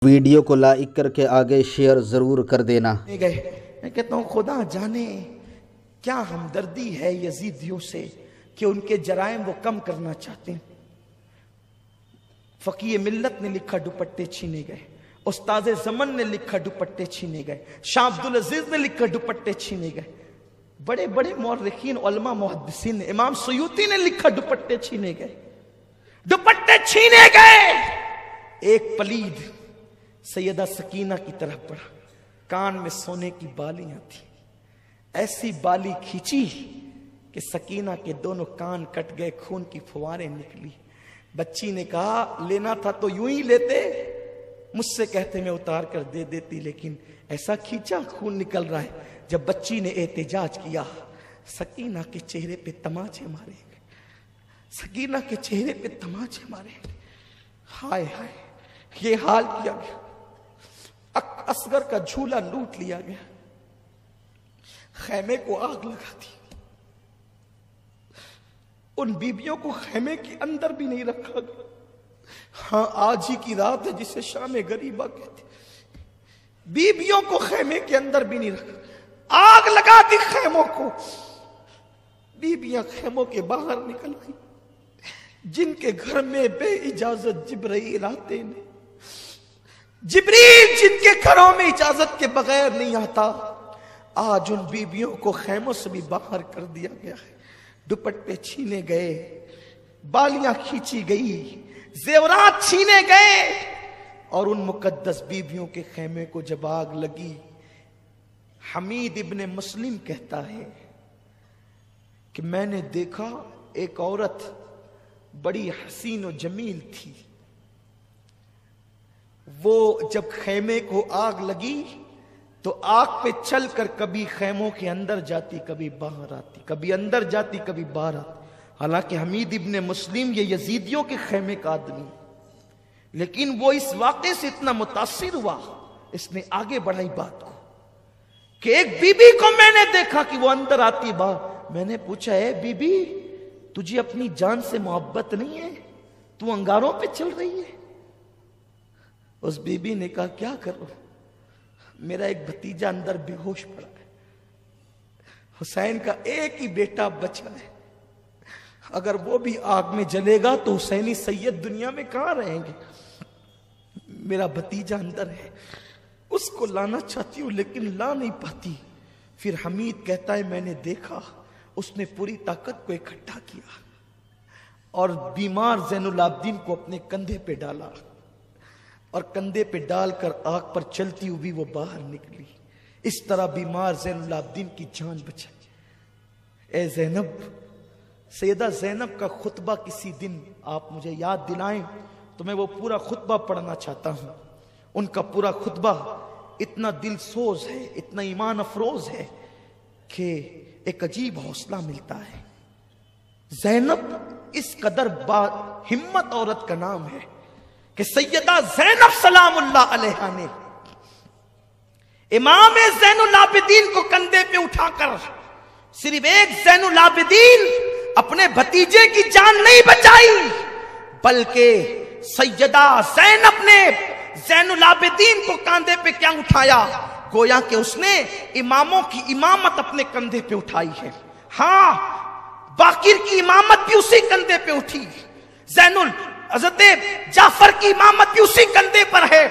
Video کو like کر کے آگے شیئر ضرور کر دینا۔ میں کہتا ہوں خدا جانے کیا ہمدردی ہے یزیدیوں سے کہ ان کے جرائم وہ کم کرنا چاہتے ہیں۔ فقیہ ملت نے لکھا دوپٹے چھینے گئے، استاد زمن نے لکھا دوپٹے چھینے گئے، شاہ عبدالعزیز نے لکھا دوپٹے چھینے گئے، بڑے بڑے مورخین علماء محدثین نے، امام سیوطی نے لکھا دوپٹے چھینے گئے، دوپٹے چھینے گئے۔ ایک پلید سیدہ سکینہ کی طرف بڑھا، کان میں سونے کی بالیاں تھی، ایسی بالی کھینچی کہ سکینہ کے دونوں کان کٹ گئے، خون کی فواریں نکلی۔ بچی نے کہا لینا تھا تو یوں ہی لیتے، مجھ سے کہتے میں اتار کر دے دیتی، لیکن ایسا کھینچا خون نکل رہا ہے۔ جب بچی نے احتجاج کیا، سکینہ کے چہرے پہ تماچے مارے گئے، سکینہ کے چہرے پہ تماچے مارے گئے۔ ہائے ہائے یہ حال کیا گیا، اصغر کا جھولا لوٹ لیا گیا، خیمے کو آگ لگا دی، ان بیبیوں کو خیمے کے اندر بھی نہیں رکھا گیا۔ ہاں آج ہی کی رات ہے جسے شام غریبہ کہتے، بیبیوں کو خیمے کے اندر بھی نہیں رکھا، آگ لگا دی خیموں کو، بیبیاں خیموں کے باہر نکل آئی، جن کے گھر میں بے اجازت جبرائیل آتے ہیں، جبریل جن کے گھروں میں اجازت کے بغیر نہیں آتا، آج ان بیبیوں کو خیموں سے بھی باہر کر دیا گیا ہے۔ دوپٹے چھینے گئے، بالیاں کھینچی گئی، زیورات چھینے گئے، اور ان مقدس بیبیوں کے خیمے کو جب آگ لگی، حمید ابن مسلم کہتا ہے کہ میں نے دیکھا ایک عورت بڑی حسین و جمیل تھی، وہ جب خیمے کو آگ لگی تو آگ پہ چل کر کبھی خیموں کے اندر جاتی، کبھی باہر آتی، کبھی اندر جاتی، کبھی باہر آتی۔ حالانکہ حمید ابن مسلم یہ یزیدیوں کے خیمے کا آدمی، لیکن وہ اس واقعے سے اتنا متاثر ہوا، اس نے آگے بڑھائی بات کو کہ ایک بی بی کو میں نے دیکھا کہ وہ اندر آتی باہر۔ میں نے پوچھا اے بی بی تجھے اپنی جان سے محبت نہیں ہے، تو انگاروں پہ چل رہی ہے؟ اس بی بی نے کہا کیا کروں، میرا ایک بھتیجا اندر بے ہوش پڑا ہے، حسین کا ایک ہی بیٹا بچا ہے، اگر وہ بھی آگ میں جلے گا تو حسینی سید دنیا میں کہاں رہیں گے، میرا بھتیجا اندر ہے، اس کو لانا چاہتی ہوں لیکن لا نہیں پاتی۔ پھر حمید کہتا ہے میں نے دیکھا اس نے پوری طاقت کو اکٹھا کیا اور بیمار زین العابدین کو اپنے کندھے پہ ڈالا، اور کندھے پہ ڈال کر آگ پر چلتی ہوئی وہ باہر نکلی، اس طرح بیمار زین العابدین کی جان بچائی۔ اے زینب، سیدہ زینب کا خطبہ کسی دن آپ مجھے یاد دلائیں تو میں وہ پورا خطبہ پڑھنا چاہتا ہوں۔ ان کا پورا خطبہ اتنا دل سوز ہے، اتنا ایمان افروز ہے کہ ایک عجیب حوصلہ ملتا ہے۔ زینب اس قدر ہمت عورت کا نام ہے کہ سیدہ زینب سلام اللہ علیہا نے امام زین العابدین کو کندھے پہ اٹھا کر صرف ایک زین العابدین اپنے بھتیجے کی جان نہیں بچائی، بلکہ سیدہ زینب نے زین العابدین کو کندھے پہ کیا اٹھایا، گویا کہ اس نے اماموں کی امامت اپنے کندھے پہ اٹھائی ہے۔ ہاں باقر کی امامت بھی اسی کندھے پہ اٹھی، حضرت جعفر کی امامت بھی اسی کندھے پر ہے،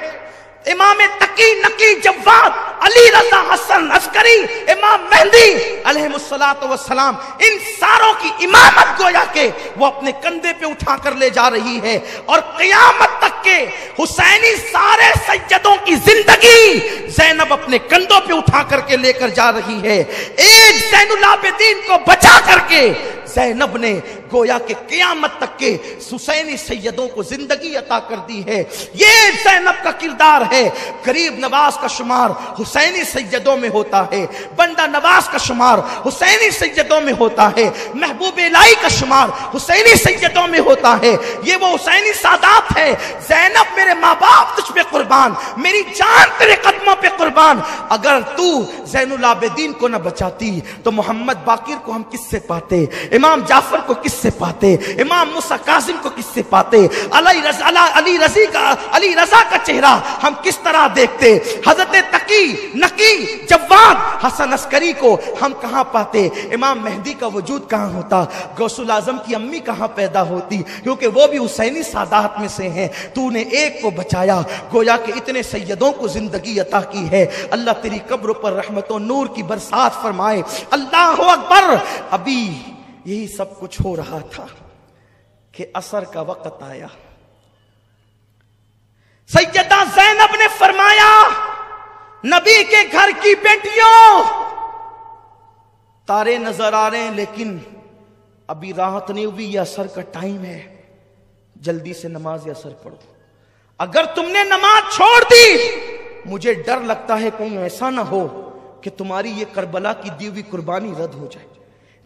امام تقی نقی جواد علی رضا حسن عسکری امام مہدی علیہ السلام، ان ساروں کی امامت گویا کہ وہ اپنے کندھے پہ اٹھا کر لے جا رہی ہے، اور قیامت تک کے حسینی سارے سیدوں کی زندگی زینب اپنے کندھوں پہ اٹھا کر کے لے کر جا رہی ہے۔ ایک زین العابدین کو بچا کر کے زینب نے گویا کہ قیامت تک کے حسینی سیدوں کو زندگی عطا کر دی ہے۔ یہ زینب کا کردار ہے۔ غریب نواز کا شمار حسینی سیدوں میں ہوتا ہے، بندہ نواز کا شمار حسینی سیدوں میں ہوتا ہے، محبوب الہی کا شمار حسینی سیدوں میں ہوتا ہے۔ یہ وہ حسینی سادات ہے۔ زینب میرے ماں باپ تجھ پہ قربان، میری جان تیرے قدموں پہ قربان، اگر تو زین العابدین کو نہ بچاتی تو محمد باقر کو ہم کس سے پاتے، امام جعفر کو کس سے پاتے، امام موسیٰ کاظم کو کس سے پاتے، علی رضا کا چہرہ ہم کس طرح دیکھتے، حضرت تقی نقی جواد حسن عسکری کو ہم کہاں پاتے، امام مہدی کا وجود کہاں ہوتا، غوث الاعظم کی امی کہاں پیدا ہوتی، کیونکہ وہ بھی حسینی سادات میں سے ہیں۔ تو نے ایک کو بچایا، گویا کہ اتنے سیدوں کو زندگی عطا کی ہے۔ اللہ تیری قبر پر رحمت و نور کی برسات فرمائے۔ اللہ اکبر۔ ابھی یہی سب کچھ ہو رہا تھا کہ عصر کا وقت آیا۔ سیدہ زینب نے فرمایا، نبی کے گھر کی بیٹیوں، تارے نظر آ رہے ہیں لیکن ابھی راحت نہیں ہوئی، یہ عصر کا ٹائم ہے، جلدی سے نماز عصر پڑھو۔ اگر تم نے نماز چھوڑ دی، مجھے ڈر لگتا ہے کہیں ایسا نہ ہو کہ تمہاری یہ کربلا کی دی ہوئی قربانی رد ہو جائے۔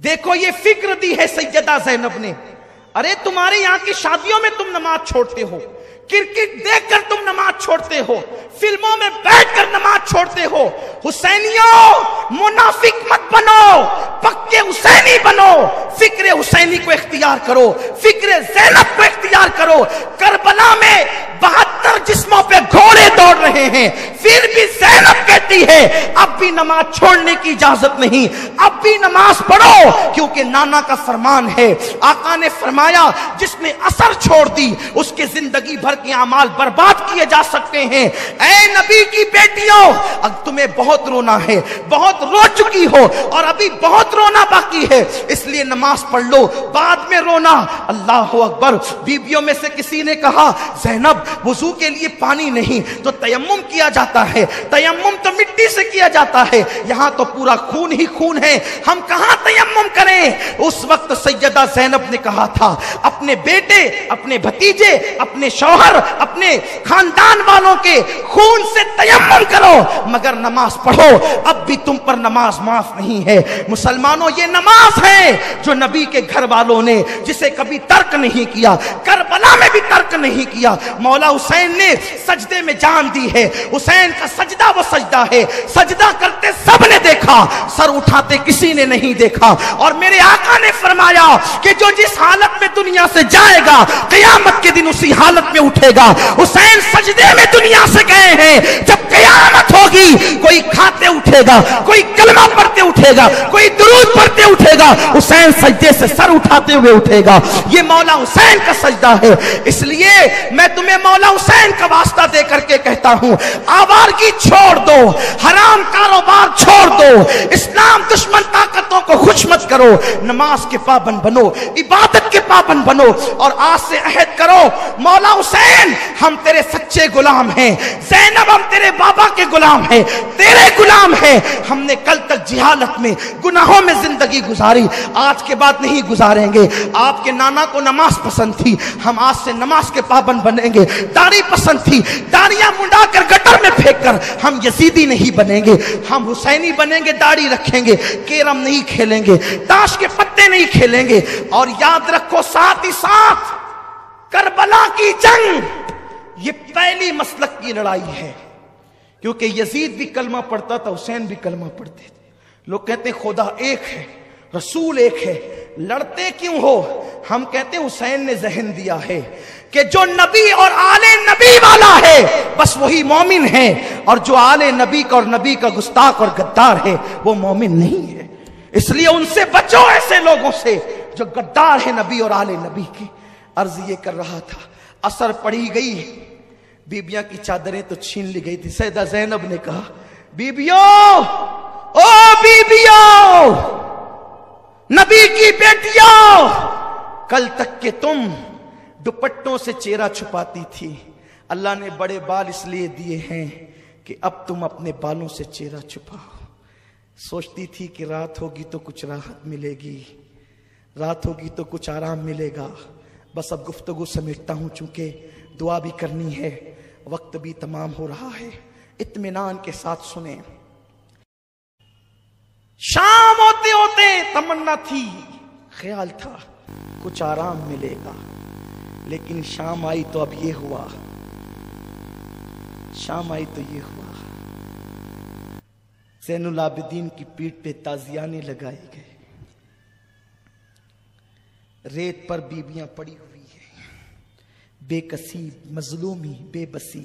دیکھو یہ فکر دی ہے سیدہ زینب نے۔ ارے تمہارے یہاں کی شادیوں میں تم نماز چھوڑتے ہو، کرکٹ دیکھ کر تم نماز چھوڑتے ہو، فلموں میں بیٹھ کر نماز چھوڑتے ہو۔ حسینیوں، منافق مت بنو، پکے حسینی بنو، فکر حسینی کو اختیار کرو، فکر زینب کو اختیار کرو۔ کربلا میں 72 جسموں پہ گھوڑے دوڑ رہے ہیں، پھر بھی زینب کہتی ہے اب بھی نماز چھوڑنے کی اجازت نہیں، اب بھی نماز پڑھو، کیونکہ نانا کا فرمان ہے۔ آقا نے فرمایا جس نے عصر چھوڑ دی اس کے زندگی بھر کے اعمال برباد کیے جا سکتے ہیں۔ اے نبی کی بیٹیوں، اب تمہیں بہت رونا ہے، بہت رو چکی ہو اور ابھی بہت رونا باقی ہے، اس لیے نماز پڑھ لو، بعد میں رونا۔ اللہ اکبر۔ بیویوں میں سے کسی نے کہا زینب وضو کے لیے پانی نہیں تو تیمم کیا جاتا ہے، تیمم تو مٹی سے کیا جاتا ہے، یہاں تو پورا خون ہی خون ہے، ہم کہاں تیمم کریں؟ اس وقت سیدہ زینب نے کہا تھا اپنے بیٹے، اپنے بھتیجے، اپنے شوہر، اپنے خاندان والوں کے خون سے تیمم کرو مگر نماز پڑھو، اب بھی تم پر نماز معاف نہیں ہے۔ مسلمانوں یہ نماز ہے جو نبی کے گھر والوں نے جسے کبھی ترک نہیں کیا، کربلا میں بھی ترک نہیں کیا۔ مولا حسین نے سجدے میں جان دی ہے، حسین کا سجدہ وہ سجدہ ہے، سجدہ کرتے سب نے دیکھا، سر اٹھاتے کسی نے نہیں دیکھا۔ اور میرے آقا نے فرمایا کہ جو جس حالت میں دنیا سے جائے گا قیامت کے دن اسی حالت میں اٹھے گا۔ حسین سجدے میں دنیا سے گئے ہیں، جب قیامت ہوگی کوئی کھاتے اٹھے گا، کوئی کلمہ پڑھتے اٹھے گا، کوئی درود پڑھتے اٹھے گا، حسین سجدے سے سر اٹھاتے ہوئے اٹھے گا۔ یہ مولا حسین کا سجدہ ہے۔ اس لیے میں تمہیں مولا حسین کا واسطہ دے کر کے کہتا ہوں آوارگی چھوڑ دو، حرام کاروبار چھوڑ دو، اسلام دشمن طاقتوں کو خوش مت کرو، نماز کے پابند بنو، عبادت کے پابند بنو، اور آج سے عہد کرو مولا حسین ہم تیرے سچے غلام ہیں، زینب ہم تیرے بابا کے غلام ہیں، تیرے غلام ہیں۔ ہم نے کل تک جہالت میں گناہوں میں زندگی گزاری، آج کے بعد نہیں گزاریں گے۔ آپ کے نانا کو نماز پسند تھی، ہم آج سے نماز کے پابند بنیں گے۔ داڑھی پسند تھی، داڑیاں منڈا کر گٹر میں پھینک کر ہم یزیدی نہیں بنیں گے، ہم حسینی بنیں گے، داڑھی رکھیں گے، کیرم نہیں کھیلیں گے، تاش کے پتے نہیں کھیلیں گے۔ اور یاد رکھو ساتھ ہی ساتھ کربلا کی جنگ یہ پہلی مسلک کی لڑائی ہے، کیونکہ یزید بھی کلمہ پڑھتا تھا، حسین بھی کلمہ پڑھتے تھے۔ لوگ کہتے ہیں خدا ایک ہے، رسول ایک ہے، لڑتے کیوں ہو؟ ہم کہتے ہیں حسین نے ذہن دیا ہے کہ جو نبی اور آل نبی والا ہے بس وہی مومن ہے، اور جو آل نبی کا اور نبی کا گستاخ اور غدار ہے وہ مومن نہیں ہے۔ اس لیے ان سے بچو، ایسے لوگوں سے جو غدار ہے نبی اور آل نبی کی۔ عرض یہ کر رہا تھا عصر پڑھی گئی، بیبیاں کی چادریں تو چھین لی گئی تھی۔ سیدہ زینب نے کہا بیبیوں، او بیبیوں، نبی کی بیٹیوں، کل تک کہ تم دوپٹوں سے چہرہ چھپاتی تھی، اللہ نے بڑے بال اس لیے دیے ہیں کہ اب تم اپنے بالوں سے چہرہ چھپاؤ۔ سوچتی تھی کہ رات ہوگی تو کچھ راحت ملے گی، رات ہوگی تو کچھ آرام ملے گا۔ بس اب گفتگو سمیٹتا ہوں، چونکہ دعا بھی کرنی ہے، وقت بھی تمام ہو رہا ہے، اطمینان کے ساتھ سنیں۔ شام ہوتے ہوتے تمنا تھی، خیال تھا کچھ آرام ملے گا، لیکن شام آئی تو اب یہ ہوا، شام آئی تو یہ ہوا۔ زین العابدین کی پیٹھ پہ تازیانے لگائے گئے، ریت پر بیبیاں پڑی ہوئی ہیں، بے کسی، مظلومی، بے بسی،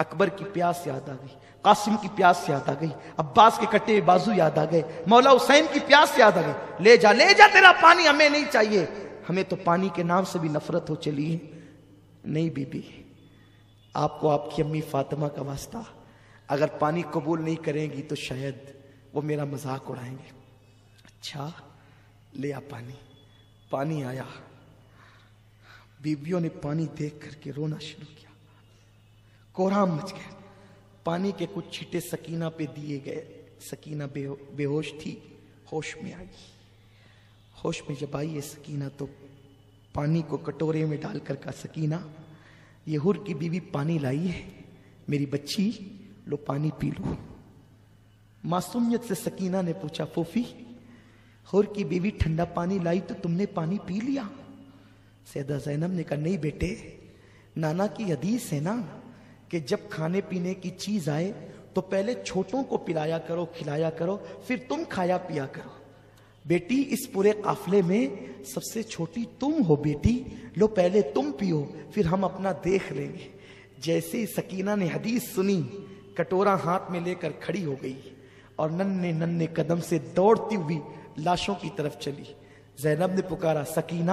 اکبر کی پیاس یاد آ گئی، قاسم کی پیاس یاد آ گئی، عباس کے کٹے بازو یاد آ گئے، مولا حسین کی پیاس یاد آ گئی۔ لے جا تیرا پانی، ہمیں نہیں چاہیے، ہمیں تو پانی کے نام سے بھی نفرت ہو چلی ہے۔ نہیں بی بی، آپ کو آپ کی امی فاطمہ کا واسطہ، اگر پانی قبول نہیں کریں گی تو شاید وہ میرا مذاق اڑائیں گے۔ اچھا لے آ پانی۔ پانی آیا، بیویوں نے پانی دیکھ کر کے رونا شروع کیا، کوہرام مچ گیا۔ پانی کے کچھ چھٹے سکینہ پہ دیے گئے، سکینہ بے ہوش تھی، ہوش میں آئی۔ ہوش میں جب آئی ہے سکینہ تو پانی کو کٹورے میں ڈال کر کہا، سکینہ یہ حر کی بیوی پانی لائی ہے، میری بچی لو پانی پی لو۔ معصومیت سے سکینہ نے پوچھا، پھوپھی حر کی بیوی ٹھنڈا پانی لائی تو تم نے پانی پی لیا؟ سیدہ زینب نے کہا، نہیں بیٹے، نانا کی حدیث ہے نا کہ جب کھانے پینے کی چیز آئے تو پہلے چھوٹوں کو پلایا کرو، کھلایا کرو، پھر تم کھایا پیا کرو۔ بیٹی اس پورے قافلے میں سب سے چھوٹی تم ہو بیٹی، لو پہلے تم پیو پھر ہم اپنا دیکھ لیں گے۔ جیسے ہی سکینہ نے حدیث سنی، کٹورا ہاتھ میں لے کر کھڑی ہو گئی اور ننھے قدم سے دوڑتی ہوئی لاشوں کی طرف چلی۔ زینب نے پکارا، سکینہ،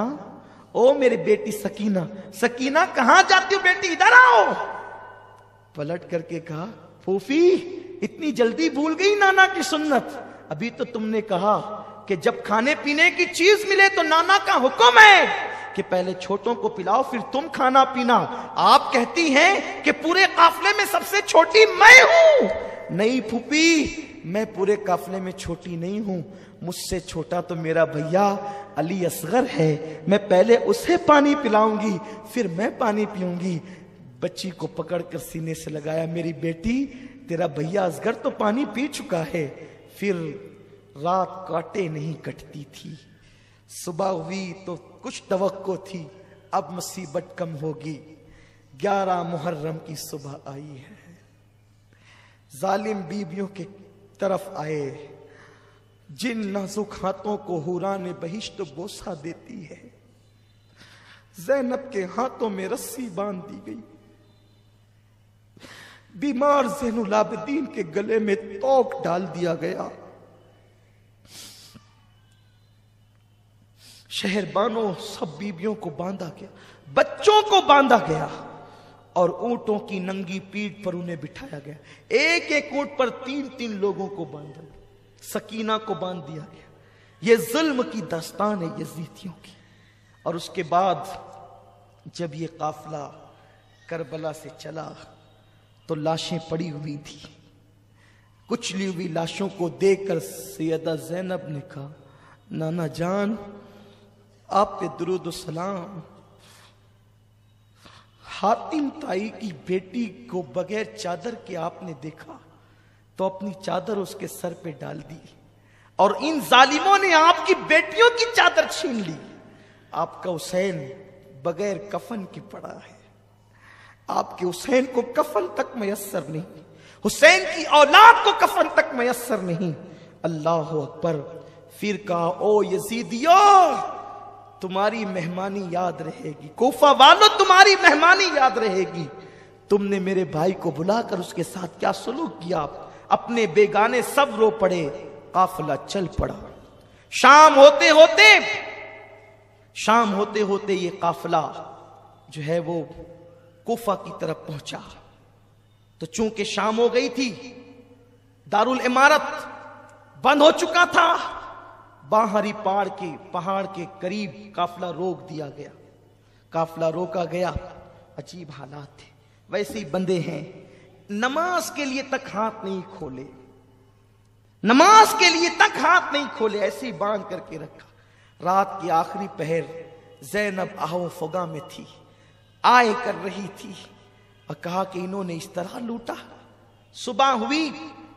او میرے بیٹی سکینہ، سکینہ کہاں جاتی ہو بیٹی، ادھر آؤ۔ پلٹ کر کے کہا، پھوپھی اتنی جلدی بھول گئی نانا کی سنت؟ ابھی تو تم نے کہا کہ جب کھانے پینے کی چیز ملے تو نانا کا حکم ہے کہ پہلے چھوٹوں کو پلاؤ پھر تم کھانا پینا۔ آپ کہتی ہیں کہ پورے قافلے میں سب سے چھوٹی میں ہوں۔ نہیں پھوپھی، میں پورے قافلے میں چھوٹی نہیں ہوں، مجھ سے چھوٹا تو میرا بھیا علی اصغر ہے، میں پہلے اسے پانی پلاؤں گی پھر میں پانی پیوں گی۔ بچی کو پکڑ کر سینے سے لگایا، میری بیٹی تیرا بھیا اصغر تو پانی پی چکا ہے۔ پھر رات کاٹے نہیں کٹتی تھی، صبح ہوئی تو کچھ توقع تھی، اب مصیبت کم ہوگی۔ 11 محرم کی صبح آئی ہے، ظالم بیویوں کے طرف آئے، جن نازک ہاتھوں کو حوران بہشت بوسہ دیتی ہے۔ زینب کے ہاتھوں میں رسی باندھ دی گئی، بیمار زین العابدین کے گلے میں توق ڈال دیا گیا، شہربانوں سب بیبیوں کو باندھا گیا، بچوں کو باندھا گیا اور اونٹوں کی ننگی پیٹھ پر انہیں بٹھایا گیا۔ ایک ایک اونٹ پر 3 لوگوں کو باندھا گیا، سکینہ کو باندھ دیا گیا۔ یہ ظلم کی داستان ہے یزیدیوں کی۔ اور اس کے بعد جب یہ قافلہ کربلا سے چلا تو لاشیں پڑی ہوئی تھی، کچلی ہوئی لاشوں کو دیکھ کر سیدہ زینب نے کہا، نانا جان آپ پہ درود و سلام۔ حاتم تائی کی بیٹی کو بغیر چادر کے آپ نے دیکھا تو اپنی چادر اس کے سر پہ ڈال دی، اور ان ظالموں نے آپ کی بیٹیوں کی چادر چھین لی۔ آپ کا حسین بغیر کفن کی پڑا ہے، آپ کے حسین کو کفن تک میسر نہیں، حسین کی اولاد کو کفن تک میسر نہیں۔ اللہ اکبر۔ پھر کہا، او یزیدیو تمہاری مہمانی یاد رہے گی، کوفہ والو تمہاری مہمانی یاد رہے گی۔ تم نے میرے بھائی کو بلا کر اس کے ساتھ کیا سلوک کیا، اپنے بیگانے سب رو پڑے، قافلہ چل پڑا۔ شام ہوتے ہوتے یہ قافلہ جو ہے وہ کوفہ کی طرف پہنچا، تو چونکہ شام ہو گئی تھی، دارالعمارت بند ہو چکا تھا، باہری پہاڑ کے قریب قافلہ روک دیا گیا۔ قافلہ روکا گیا، عجیب حالات تھے، ویسے ہی بندے ہیں، نماز کے لیے تک ہاتھ نہیں کھولے، نماز کے لیے تک ہاتھ نہیں کھولے، ایسے ہی باندھ کر کے رکھا۔ رات کی آخری پہر زینب آہو فغاں میں تھی، آئے کر رہی تھی، اور کہا کہ انہوں نے اس طرح لوٹا۔ صبح ہوئی،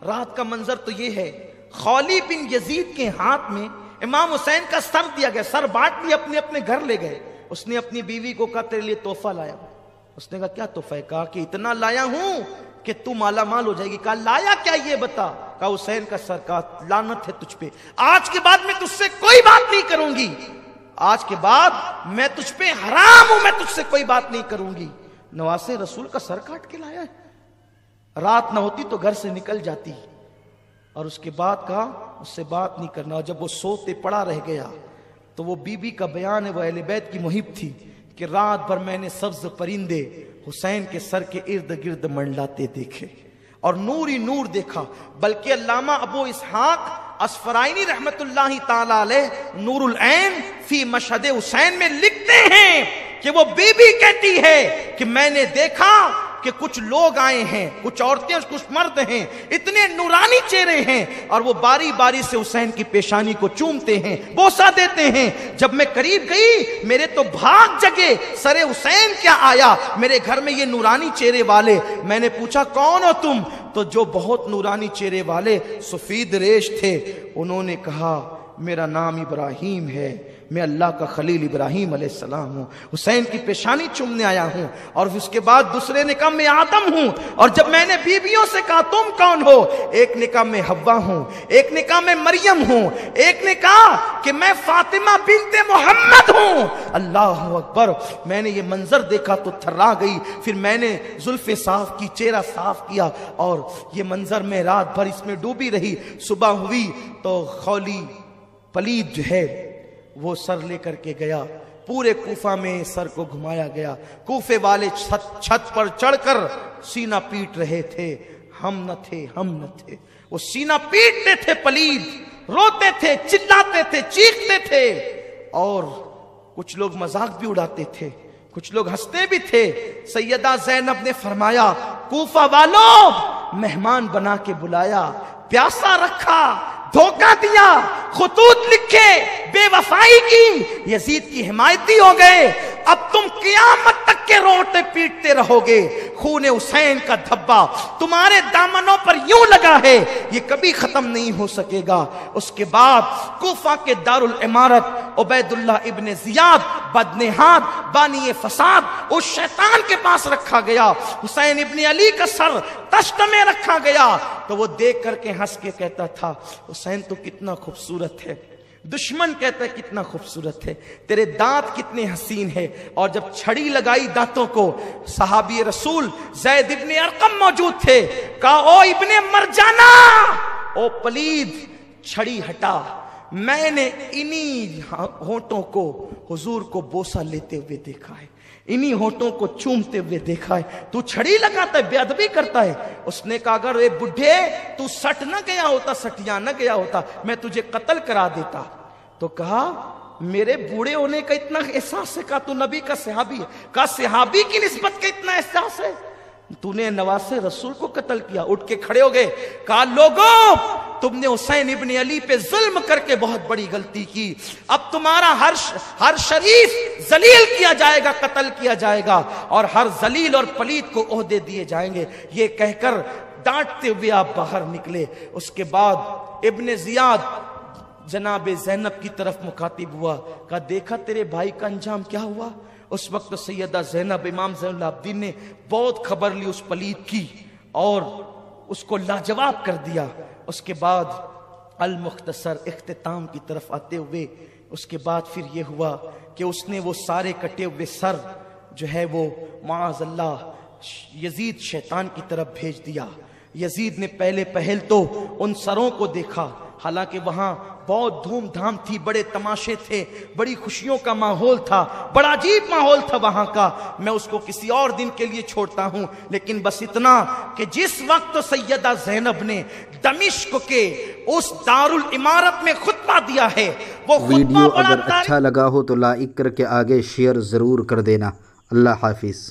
رات کا منظر تو یہ ہے، خولی بن یزید کے ہاتھ میں امام حسین کا سر دیا گیا، سر بانٹ لیا، اپنے اپنے گھر لے گئے۔ اس نے اپنی بیوی کو کہا تیرے لیے تحفہ لایا۔ اس نے کہا کیا تحفہ ہے؟ کہا کہ اتنا لایا ہوں کہ تو مالا مال ہو جائے گی۔ کہا لایا کیا یہ بتا؟ کہا حسین کا سر۔ کہا لعنت ہے تجھ پہ، آج کے بعد میں تجھ سے کوئی بات نہیں کروں گی، آج کے بعد میں تجھ پہ حرام ہوں، میں تجھ سے کوئی بات نہیں کروں گی۔ نواسے رسول کا سر کاٹ کے لایا ہے، رات نہ ہوتی تو گھر سے نکل جاتی، اور اس کے بعد کہا اس سے بات نہیں کرنا. اور جب وہ سوتے پڑا رہ گیا تو وہ بی بی کا بیان ہے، وہ اہل بیت کی محب تھی کہ رات بھر میں نے سبز پرندے حسین کے سر کے ارد گرد منڈلاتے دیکھے اور نور ہی نور دیکھا. بلکہ علامہ ابو اسحاق اسفرائینی رحمت اللہ تعالی علیہ نور العین فی مشہد حسین میں لکھتے ہیں کہ وہ بی بی کہتی ہے کہ میں نے دیکھا کہ کچھ لوگ آئے ہیں، کچھ عورتیں اور کچھ مرد ہیں، اتنے نورانی چہرے ہیں، اور وہ باری باری سے حسین کی پیشانی کو چومتے ہیں، بوسہ دیتے ہیں. جب میں قریب گئی میرے تو بھاگ جگے، سر حسین کیا آیا میرے گھر میں یہ نورانی چہرے والے. میں نے پوچھا کون ہو تم؟ تو جو بہت نورانی چہرے والے سفید ریش تھے انہوں نے کہا میرا نام ابراہیم ہے، میں اللہ کا خلیل ابراہیم علیہ السلام ہوں، حسین کی پیشانی چومنے آیا ہوں. اور اس کے بعد دوسرے نے کہا میں آدم ہوں. اور جب میں نے بیویوں سے کہا تم کون ہو، ایک نے کہا میں حوا ہوں، ایک نے کہا میں مریم ہوں، ایک نے کہا کہ میں فاطمہ بنت محمد ہوں. اللہ اکبر. میں نے یہ منظر دیکھا تو تھرا گئی. پھر میں نے زلفیں صاف کی، چہرہ صاف کیا، اور یہ منظر میں رات بھر اس میں ڈوبی رہی. صبح ہوئی تو خولی پلید جو ہے وہ سر لے کر کے گیا. پورے کوفہ میں سر کو گھمایا گیا. کوفے والے چھت پر چڑھ کر سینہ پیٹ رہے تھے، ہم نہ تھے، ہم نہ تھے. وہ سینہ پیٹتے تھے، پلید روتے تھے، چلاتے تھے، چیختے تھے، اور کچھ لوگ مذاق بھی اڑاتے تھے، کچھ لوگ ہنستے بھی تھے. سیدہ زینب نے فرمایا کوفہ والوں مہمان بنا کے بلایا، پیاسا رکھا، دھوکہ دیا، خطوط لکھے، بے وفائی کی، یزید کی حمایتی ہو گئے. اب تم قیامت تک کے روتے پیٹتے رہو گے. خون حسین کا دھبا تمہارے دامنوں پر یوں لگا ہے، یہ کبھی ختم نہیں ہو سکے گا. اس کے بعد کوفہ کے دارالعمارت عبید اللہ ابن زیاد بدنہاد بانی فساد اس شیطان کے پاس رکھا گیا. حسین ابن علی کا سر تشت میں رکھا گیا تو وہ دیکھ کر کے ہنس کے کہتا تھا حسین تو کتنا خوبصورت ہے. دشمن کہتا ہے کتنا خوبصورت ہے، تیرے دانت کتنے حسین ہے. اور جب چھڑی لگائی دانتوں کو، صحابی رسول زید ابن ارقم موجود تھے. کہا او ابن مرجانہ، او پلید، چھڑی ہٹا. میں نے انہی ہونٹوں کو حضور کو بوسہ لیتے ہوئے دیکھا ہے، انہی ہونٹوں کو چومتے ہوئے دیکھا ہے، تو چھڑی لگاتا ہے، بے ادبی کرتا ہے. اس نے کہا اگر اے بڈھے تو سٹ نہ گیا ہوتا، سٹیا نہ گیا ہوتا، میں تجھے قتل کرا دیتا. تو کہا میرے بوڑھے ہونے کا اتنا احساس ہے؟ کہا تو نبی کا صحابی ہے. کہا صحابی کی نسبت کا اتنا احساس ہے؟ تو نے نواسے رسول کو قتل کیا. اٹھ کے کھڑے ہو گئے. کہا لوگوں تم نے حسین ابن علی پہ ظلم کر کے بہت بڑی غلطی کی. اب تمہارا ہر شریف ذلیل کیا جائے گا، قتل کیا جائے گا، اور ہر ذلیل اور پلید کو عہدے دیے جائیں گے. یہ کہہ کر ڈانٹتے ہوئے آپ باہر نکلے. اس کے بعد ابن زیاد جناب زینب کی طرف مخاطب ہوا. کہا دیکھا تیرے بھائی کا انجام کیا ہوا؟ اس وقت سیدہ زینب امام زین العابدین نے بہت خبر لی اس پلید کی اور اس کو لاجواب کر دیا. اس کے بعد المختصر اختتام کی طرف آتے ہوئے اس کے بعد پھر یہ ہوا کہ اس نے وہ سارے کٹے ہوئے سر جو ہے وہ معاذ اللہ یزید شیطان کی طرف بھیج دیا. یزید نے پہل تو ان سروں کو دیکھا، حالانکہ وہاں بہت دھوم دھام تھی، بڑے تماشے تھے، بڑی خوشیوں کا ماحول تھا، بڑا عجیب ماحول تھا وہاں کا. میں اس کو کسی اور دن کے لیے چھوڑتا ہوں، لیکن بس اتنا کہ جس وقت سیدہ زینب نے دمشق کے اس دارالعمارت میں خطبہ دیا ہے، وہ ویڈیو خطبہ اگر اچھا لگا ہو تو لائک کر کے آگے شیئر ضرور کر دینا. اللہ حافظ.